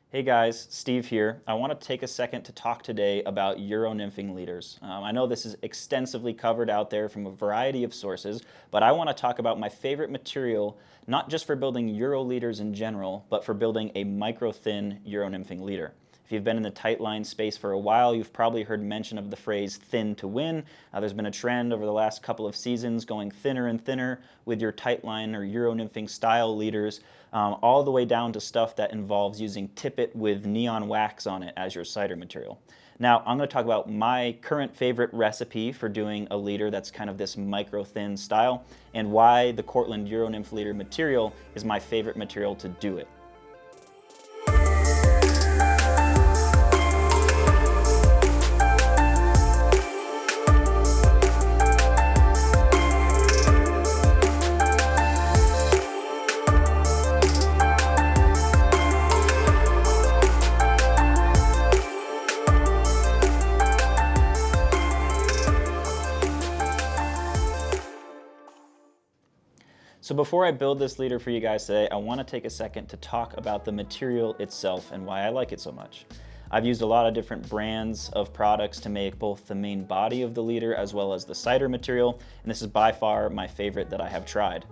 Hey guys, Steve here. I want to take a second to talk today about Euro nymphing leaders. I know this is extensively covered out there from a variety of sources, but I want to talk about my favorite material, not just for building Euro leaders in general, but for building a micro-thin Euro nymphing leader. If you've been in the tightline space for a while, you've probably heard mention of the phrase thin to win. There's been a trend over the last couple of seasons going thinner and thinner with your tightline or Euro nymphing style leaders, all the way down to stuff that involves using Tippet with neon wax on it as your cider material. Now, I'm going to talk about my current favorite recipe for doing a leader that's kind of this micro-thin style, and why the Cortland Euro Nymph leader material is my favorite material to do it. So before I build this leader for you guys today, I want to take a second to talk about the material itself and why I like it so much. I've used a lot of different brands of products to make both the main body of the leader as well as the cider material, and this is by far my favorite that I have tried.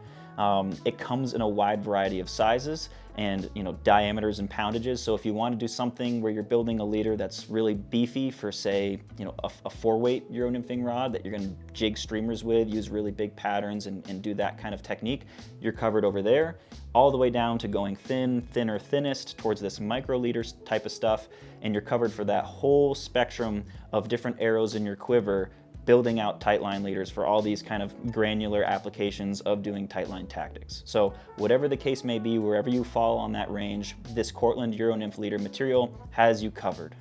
It comes in a wide variety of sizes and diameters and poundages. So if you want to do something where you're building a leader that's really beefy for, say, a 4-weight Euro nymphing rod that you're going to jig streamers with, use really big patterns and do that kind of technique, you're covered over there. All the way down to going thin, thinner, thinnest towards this micro leader type of stuff, and you're covered for that whole spectrum of different arrows in your quiver, building out tightline leaders for all these kind of granular applications of doing tightline tactics. So whatever the case may be, wherever you fall on that range, this Cortland Euro Nymph leader material has you covered.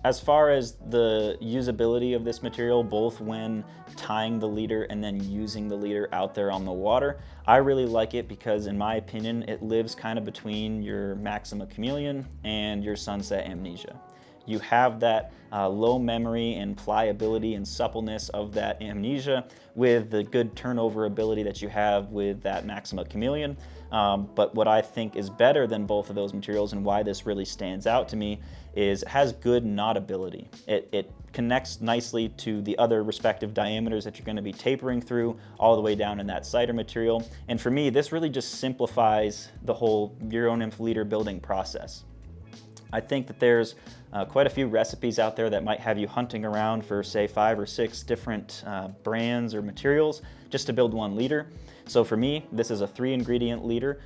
As far as the usability of this material, both when tying the leader and then using the leader out there on the water, I really like it because, in my opinion, it lives kind of between your Maxima Chameleon and your Sunset Amnesia. You have that low memory and pliability and suppleness of that Amnesia with the good turnover ability that you have with that Maxima Chameleon. But what I think is better than both of those materials, and why this really stands out to me, is it has good knotability. It connects nicely to the other respective diameters that you're going to be tapering through all the way down in that cider material. And for me, this really just simplifies the whole Euro Nymph leader building process. I think that there's quite a few recipes out there that might have you hunting around for, say, 5 or 6 different brands or materials just to build one leader. So for me, this is a 3-ingredient leader.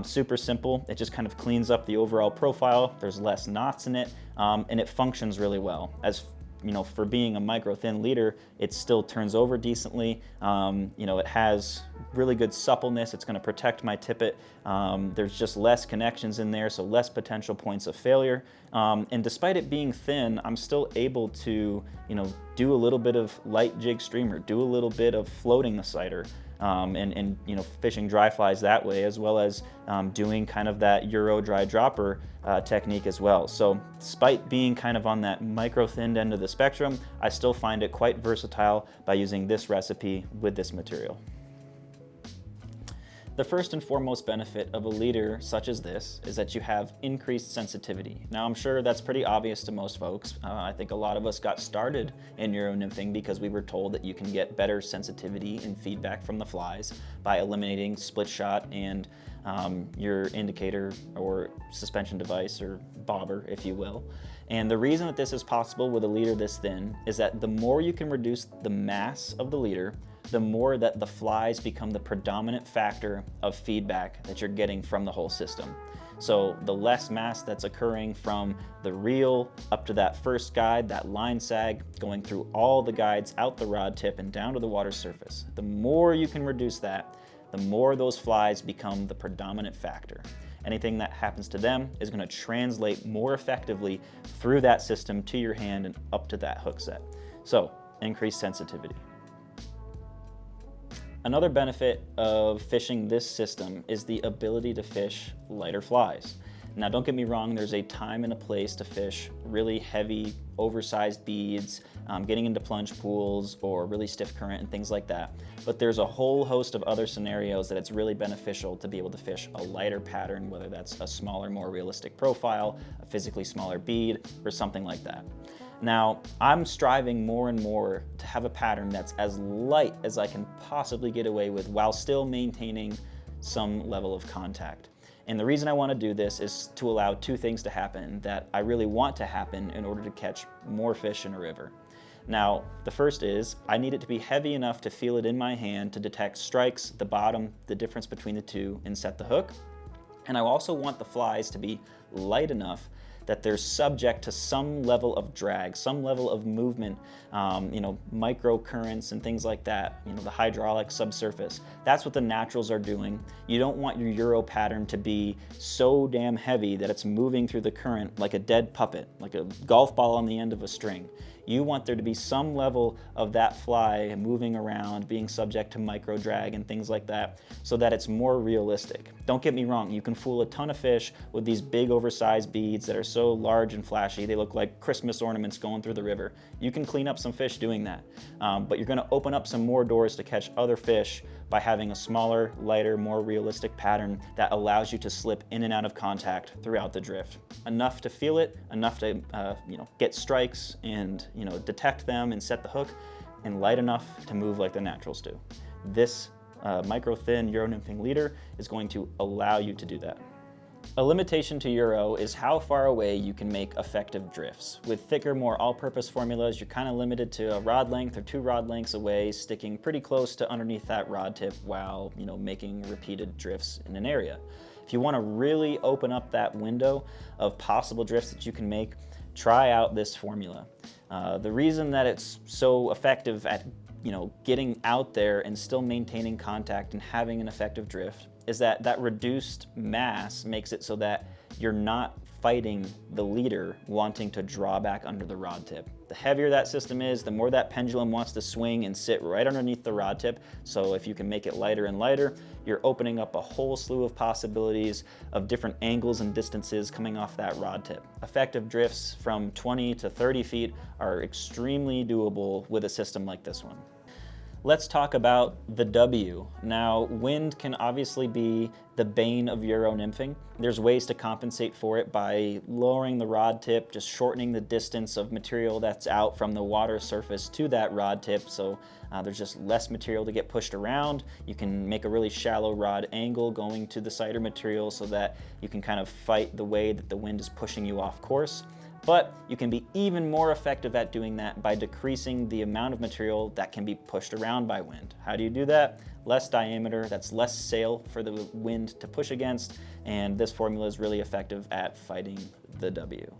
Super simple. It just kind of cleans up the overall profile. There's less knots in it, and it functions really well. As for being a micro-thin leader, it still turns over decently. It has really good suppleness. It's going to protect my tippet. There's just less connections in there, so less potential points of failure. And despite it being thin, I'm still able to, do a little bit of light jig streamer, do a little bit of floating the cider, and fishing dry flies that way, as well as doing kind of that Euro dry dropper technique as well. So despite being kind of on that micro-thinned end of the spectrum, I still find it quite versatile by using this recipe with this material. The first and foremost benefit of a leader such as this is that you have increased sensitivity. Now, I'm sure that's pretty obvious to most folks. I think a lot of us got started in Euro nymphing because we were told that you can get better sensitivity and feedback from the flies by eliminating split shot and your indicator or suspension device, or bobber, if you will. And the reason that this is possible with a leader this thin is that the more you can reduce the mass of the leader, the more that the flies become the predominant factor of feedback that you're getting from the whole system. So the less mass that's occurring from the reel up to that first guide, that line sag, going through all the guides, out the rod tip and down to the water surface, the more you can reduce that, the more those flies become the predominant factor. Anything that happens to them is going to translate more effectively through that system to your hand and up to that hook set. So increased sensitivity. Another benefit of fishing this system is the ability to fish lighter flies. Now, don't get me wrong, there's a time and a place to fish really heavy, oversized beads, getting into plunge pools or really stiff current and things like that. But there's a whole host of other scenarios that it's really beneficial to be able to fish a lighter pattern, whether that's a smaller, more realistic profile, a physically smaller bead, or something like that. Now, I'm striving more and more to have a pattern that's as light as I can possibly get away with while still maintaining some level of contact. And the reason I want to do this is to allow two things to happen that I really want to happen in order to catch more fish in a river. Now, the first is I need it to be heavy enough to feel it in my hand to detect strikes, the bottom, the difference between the two, and set the hook. And I also want the flies to be light enough that they're subject to some level of drag, some level of movement, micro currents and things like that, the hydraulic subsurface. That's what the naturals are doing. You don't want your Euro pattern to be so damn heavy that it's moving through the current like a dead puppet, like a golf ball on the end of a string. You want there to be some level of that fly moving around, being subject to micro drag and things like that, so that it's more realistic. Don't get me wrong, you can fool a ton of fish with these big oversized beads that are so large and flashy, they look like Christmas ornaments going through the river. You can clean up some fish doing that, but you're gonna open up some more doors to catch other fish by having a smaller, lighter, more realistic pattern that allows you to slip in and out of contact throughout the drift. Enough to feel it, enough to get strikes and detect them and set the hook, and light enough to move like the naturals do. This micro thin Euro nymphing leader is going to allow you to do that. A limitation to Euro is how far away you can make effective drifts. With thicker, more all-purpose formulas, you're kind of limited to a rod length or 2 rod lengths away, sticking pretty close to underneath that rod tip while making repeated drifts in an area. If you want to really open up that window of possible drifts that you can make, try out this formula. The reason that it's so effective at getting out there and still maintaining contact and having an effective drift is that reduced mass makes it so that you're not fighting the leader wanting to draw back under the rod tip. The heavier that system is, the more that pendulum wants to swing and sit right underneath the rod tip. So if you can make it lighter and lighter, you're opening up a whole slew of possibilities of different angles and distances coming off that rod tip. Effective drifts from 20 to 30 feet are extremely doable with a system like this one. Let's talk about the W. Now, wind can obviously be the bane of Euro nymphing. There's ways to compensate for it by lowering the rod tip, just shortening the distance of material that's out from the water surface to that rod tip, so there's just less material to get pushed around. You can make a really shallow rod angle going to the cider material so that you can kind of fight the way that the wind is pushing you off course. But you can be even more effective at doing that by decreasing the amount of material that can be pushed around by wind. How do you do that? Less diameter, that's less sail for the wind to push against, and this formula is really effective at fighting the W.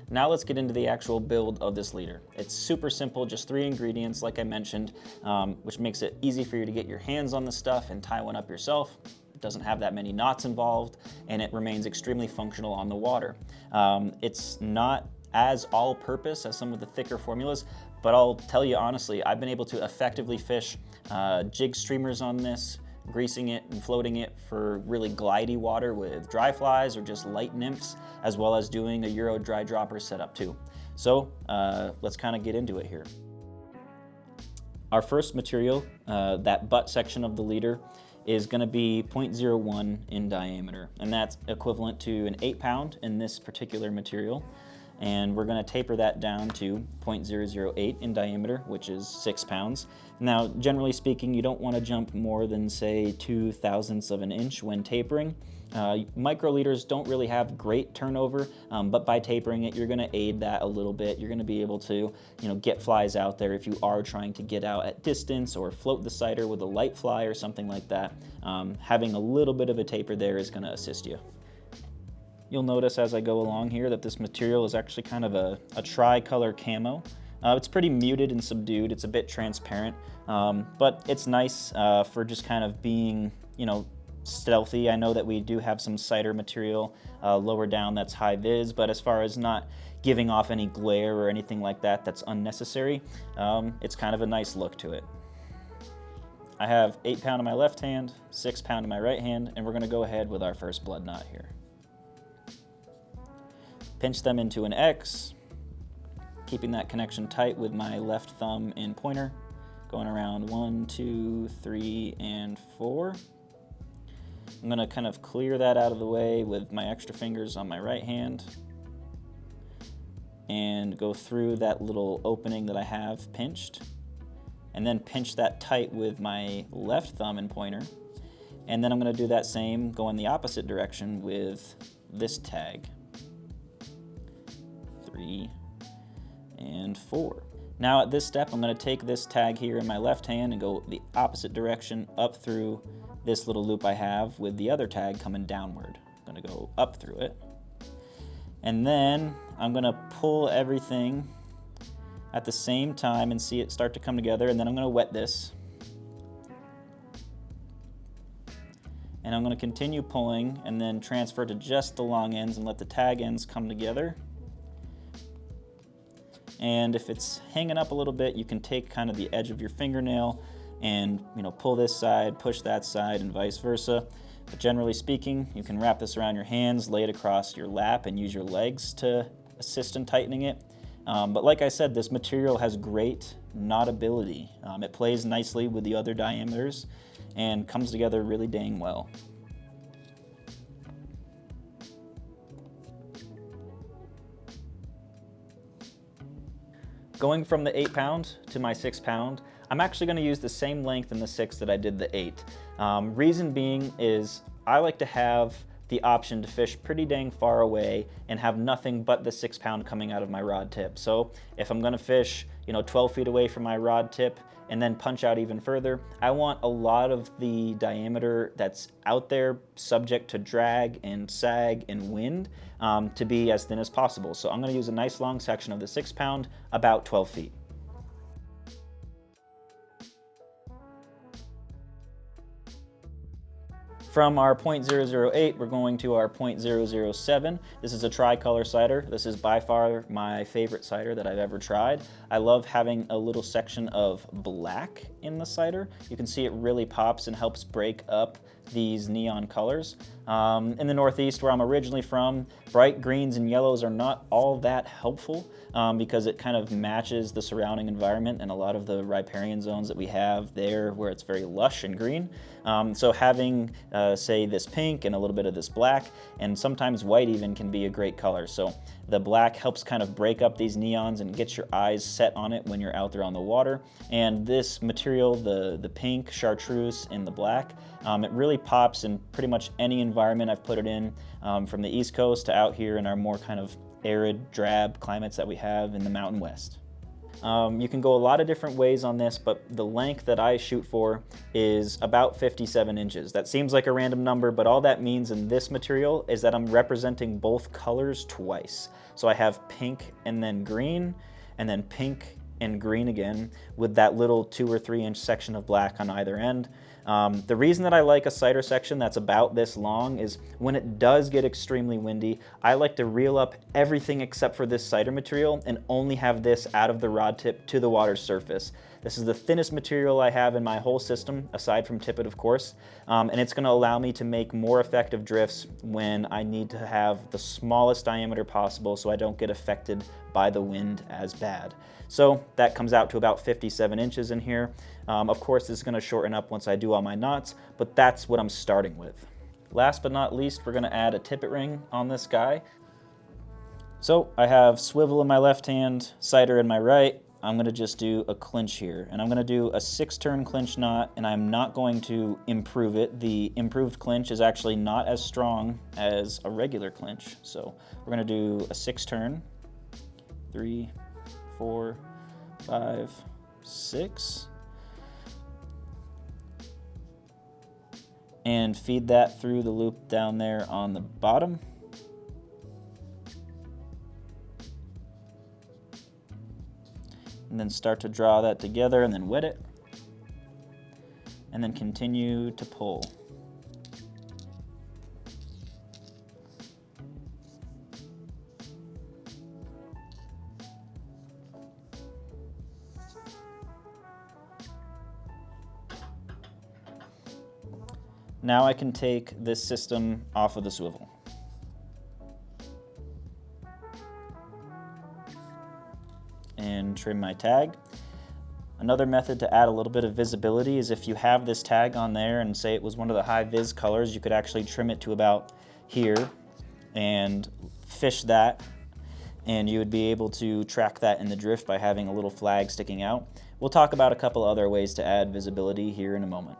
Now let's get into the actual build of this leader. It's super simple, just 3 ingredients like I mentioned, which makes it easy for you to get your hands on the stuff and tie one up yourself. It doesn't have that many knots involved, and it remains extremely functional on the water. It's not as all-purpose as some of the thicker formulas, but I'll tell you honestly, I've been able to effectively fish jig streamers on this, greasing it and floating it for really glidey water with dry flies or just light nymphs, as well as doing a Euro dry dropper setup too. So let's kind of get into it here. Our first material, that butt section of the leader, is going to be 0.01 in diameter, and that's equivalent to an 8-pound in this particular material. And we're going to taper that down to 0.008 in diameter, which is 6 pounds. Now, generally speaking, you don't want to jump more than, say, 0.02 of an inch when tapering. Micro leaders don't really have great turnover, but by tapering it, you're going to aid that a little bit. You're going to be able to, get flies out there if you are trying to get out at distance or float the cider with a light fly or something like that. Having a little bit of a taper there is going to assist you. You'll notice as I go along here that this material is actually kind of a tri-color camo. It's pretty muted and subdued. It's a bit transparent, but it's nice for just kind of being, stealthy. I know that we do have some cider material lower down that's high vis, but as far as not giving off any glare or anything like that that's unnecessary, it's kind of a nice look to it. I have 8-pound in my left hand, 6-pound in my right hand, and we're going to go ahead with our first blood knot here. pinch them into an X, keeping that connection tight with my left thumb and pointer, going around 1, 2, 3, and 4. I'm gonna kind of clear that out of the way with my extra fingers on my right hand and go through that little opening that I have pinched, and then pinch that tight with my left thumb and pointer. And then I'm gonna do that same, go in the opposite direction with this tag. 3 and 4. Now at this step, I'm gonna take this tag here in my left hand and go the opposite direction up through this little loop I have with the other tag coming downward. I'm gonna go up through it. And then I'm gonna pull everything at the same time and see it start to come together, and then I'm gonna wet this. And I'm gonna continue pulling and then transfer to just the long ends and let the tag ends come together. And if it's hanging up a little bit, you can take kind of the edge of your fingernail and pull this side, push that side, and vice versa. But generally speaking, you can wrap this around your hands, lay it across your lap, and use your legs to assist in tightening it. But like I said, this material has great knotability. It plays nicely with the other diameters and comes together really dang well. Going from the 8 pound to my 6 pound, I'm actually going to use the same length in the 6 that I did the 8. Reason being is I like to have the option to fish pretty dang far away and have nothing but the 6 pound coming out of my rod tip. So if I'm going to fish 12 feet away from my rod tip and then punch out even further, I want a lot of the diameter that's out there subject to drag and sag and wind to be as thin as possible. So I'm going to use a nice long section of the 6 pound, about 12 feet. From our .008, we're going to our .007. This is a tricolor cider. This is by far my favorite cider that I've ever tried. I love having a little section of black in the cider. You can see it really pops and helps break up these neon colors. In the Northeast, where I'm originally from, bright greens and yellows are not all that helpful because it kind of matches the surrounding environment and a lot of the riparian zones that we have there where it's very lush and green. So having, say, this pink and a little bit of this black, and sometimes white even, can be a great color. So the black helps kind of break up these neons and get your eyes set on it when you're out there on the water. And this material, the pink, chartreuse, and the black, it really pops in pretty much any environment I've put it in, from the East Coast to out here in our more kind of arid, drab climates that we have in the Mountain West. You can go a lot of different ways on this, but the length that I shoot for is about 57 inches. That seems like a random number, but all that means in this material is that I'm representing both colors twice. So I have pink and then green, and then pink and green again, with that little 2 or 3 inch section of black on either end. The reason that I like a cider section that's about this long is when it does get extremely windy, I like to reel up everything except for this cider material and only have this out of the rod tip to the water's surface. This is the thinnest material I have in my whole system, aside from Tippet, of course, and it's going to allow me to make more effective drifts when I need to have the smallest diameter possible so I don't get affected by the wind as bad. So that comes out to about 57 inches in here. Of course, this is going to shorten up once I do all my knots, but that's what I'm starting with. Last but not least, we're going to add a Tippet ring on this guy. So I have swivel in my left hand, cider in my right. I'm going to just do a clinch here, and I'm going to do a 6-turn clinch knot, and I'm not going to improve it. The improved clinch is actually not as strong as a regular clinch. So we're going to do a 6-turn, 3, 4, 5, 6, and feed that through the loop down there on the bottom. And then start to draw that together and then wet it. And then continue to pull. Now I can take this system off of the swivel. trim my tag. Another method to add a little bit of visibility is if you have this tag on there and say it was one of the high vis colors, you could actually trim it to about here and fish that, and you would be able to track that in the drift by having a little flag sticking out. We'll talk about a couple other ways to add visibility here in a moment.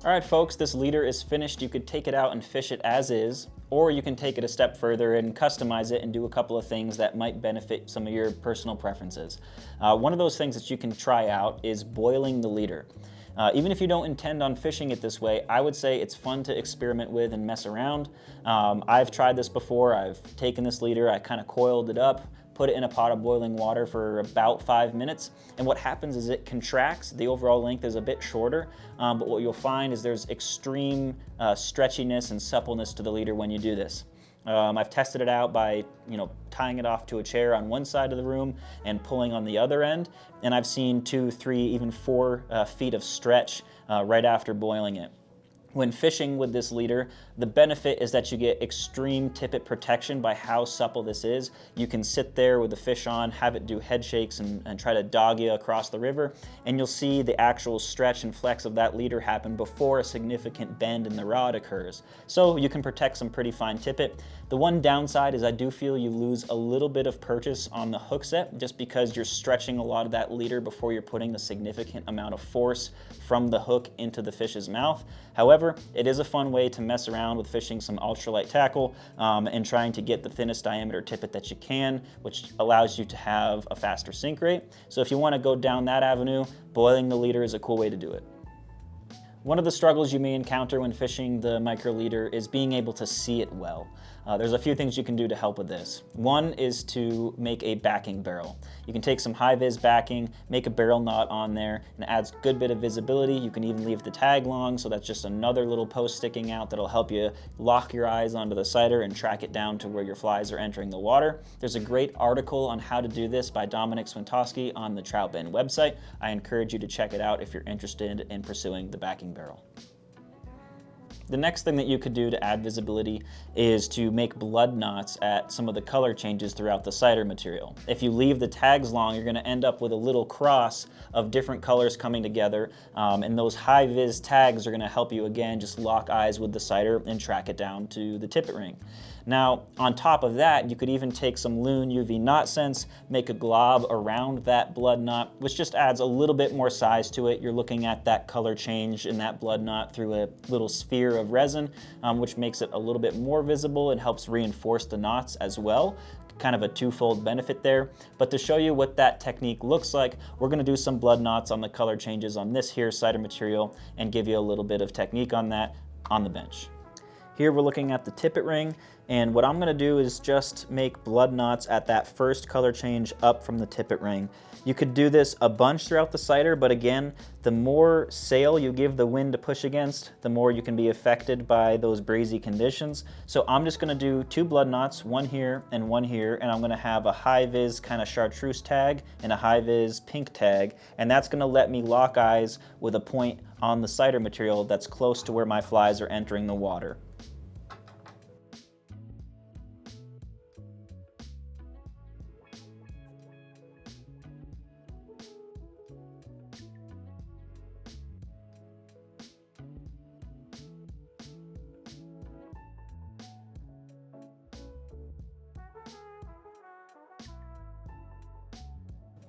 All right, folks, this leader is finished. You could take it out and fish it as is, or you can take it a step further and customize it and do a couple of things that might benefit some of your personal preferences. One of those things that you can try out is boiling the leader. Even if you don't intend on fishing it this way, I would say it's fun to experiment with and mess around. I've tried this before. I've taken this leader, I kind of coiled it up, put it in a pot of boiling water for about 5 minutes, and what happens is it contracts. The overall length is a bit shorter, but what you'll find is there's extreme stretchiness and suppleness to the leader when you do this. I've tested it out by tying it off to a chair on one side of the room and pulling on the other end, and I've seen 2, 3, even 4 feet of stretch right after boiling it. When fishing with this leader, the benefit is that you get extreme tippet protection by how supple this is. You can sit there with the fish on, have it do head shakes and try to dog you across the river, and you'll see the actual stretch and flex of that leader happen before a significant bend in the rod occurs. So you can protect some pretty fine tippet. The one downside is I do feel you lose a little bit of purchase on the hook set just because you're stretching a lot of that leader before you're putting a significant amount of force from the hook into the fish's mouth. However, it is a fun way to mess around with fishing some ultralight tackle and trying to get the thinnest diameter tippet that you can, which allows you to have a faster sink rate. So if you want to go down that avenue, boiling the leader is a cool way to do it. One of the struggles you may encounter when fishing the micro leader is being able to see it well. There's a few things you can do to help with this. One is to make a backing barrel. You can take some high vis backing, make a barrel knot on there, and it adds a good bit of visibility. You can even leave the tag long, so that's just another little post sticking out that'll help you lock your eyes onto the sighter and track it down to where your flies are entering the water. There's a great article on how to do this by Dominic Swintowski on the Trout Bend website. I encourage you to check it out if you're interested in pursuing the backing barrel. The next thing that you could do to add visibility is to make blood knots at some of the color changes throughout the cider material. If you leave the tags long, you're going to end up with a little cross of different colors coming together, and those high vis tags are going to help you again just lock eyes with the cider and track it down to the tippet ring. Now, on top of that, you could even take some Loon UV knot scents, make a glob around that blood knot, which just adds a little bit more size to it. You're looking at that color change in that blood knot through a little sphere of resin, which makes it a little bit more visible and helps reinforce the knots as well. Kind of a twofold benefit there. But to show you what that technique looks like, we're going to do some blood knots on the color changes on this here cider material and give you a little bit of technique on that on the bench. Here we're looking at the tippet ring, and what I'm going to do is just make blood knots at that first color change up from the tippet ring. You could do this a bunch throughout the cider, but again, the more sail you give the wind to push against, the more you can be affected by those breezy conditions. So I'm just going to do 2 blood knots, one here, and I'm going to have a high vis kind of chartreuse tag and a high vis pink tag, and that's going to let me lock eyes with a point on the cider material that's close to where my flies are entering the water.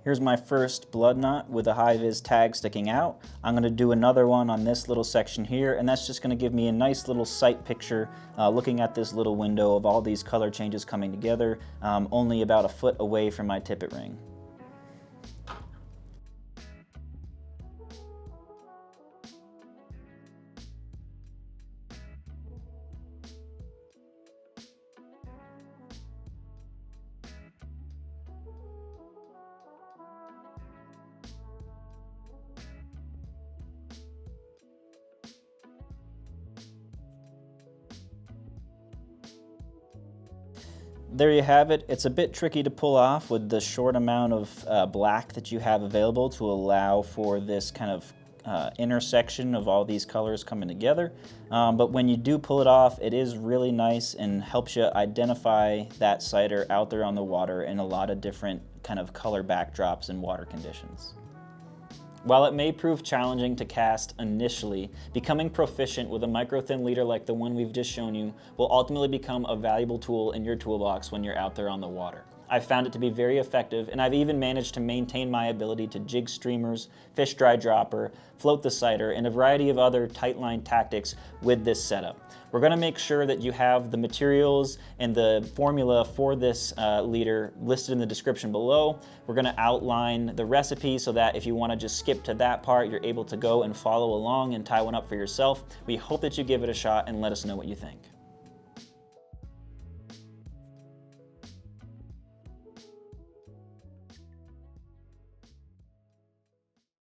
Here's my first blood knot with a high vis tag sticking out. I'm going to do another one on this little section here, and that's just going to give me a nice little sight picture looking at this little window of all these color changes coming together, only about a foot away from my tippet ring. There you have it. It's a bit tricky to pull off with the short amount of black that you have available to allow for this kind of intersection of all these colors coming together. But when you do pull it off, it is really nice and helps you identify that cider out there on the water in a lot of different kind of color backdrops and water conditions. While it may prove challenging to cast initially, becoming proficient with a micro-thin leader like the one we've just shown you will ultimately become a valuable tool in your toolbox when you're out there on the water. I've found it to be very effective, and I've even managed to maintain my ability to jig streamers, fish dry dropper, float the cider, and a variety of other tightline tactics with this setup. We're going to make sure that you have the materials and the formula for this leader listed in the description below. We're going to outline the recipe so that if you want to just skip to that part, you're able to go and follow along and tie one up for yourself. We hope that you give it a shot and let us know what you think.